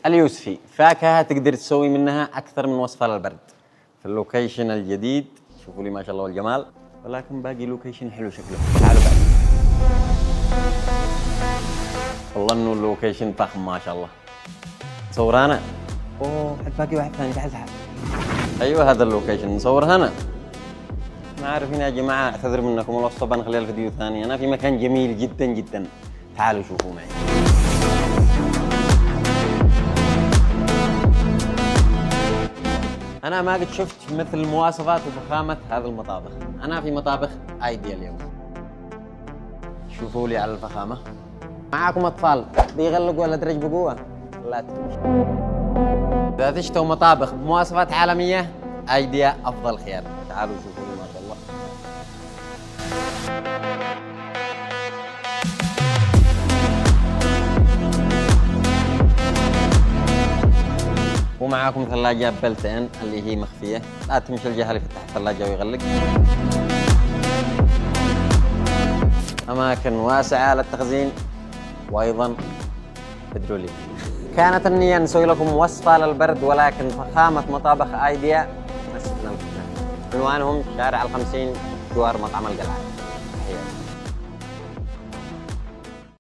اليوسفي فاكهة تقدر تسوي منها أكثر من وصفة للبرد في اللوكيشن الجديد. شوفوا لي ما شاء الله والجمال، ولكن باقي لوكيشن حلو شكله. تعالوا بعد. والله إنه اللوكيشن فخم ما شاء الله. نصور هنا. أوه باقي واحد ثاني. تعال. أيوه هذا اللوكيشن نصور هنا. ما عارفين يا جماعة، أعتذر منكم والوصفة بنخليها الفيديو ثاني. أنا في مكان جميل جدا جدا، تعالوا شوفوا معي. أنا ما قد شفت مثل مواصفات وفخامة هذا المطابخ. أنا في مطابخ أيديا اليوم. شوفوا لي على الفخامة. معاكم أطفال بيغلقوا ولا درج بقوة؟ لا تمشي. إذا تشتوا مطابخ بمواصفات عالمية أيديا أفضل خيار. تعالوا شوفوا لي ما شاء الله. ومعاكم ثلاجة بلتين اللي هي مخفية، لا تمشي الجهل يفتح الثلاجة ويغلق. أماكن واسعة للتخزين وأيضا بترولي. كانت النية نسوي لكم وصفة للبرد، ولكن فخامة مطابخ أيديا نسينا الفكرة. عنوانهم شارع 50 جوار مطعم القلعة.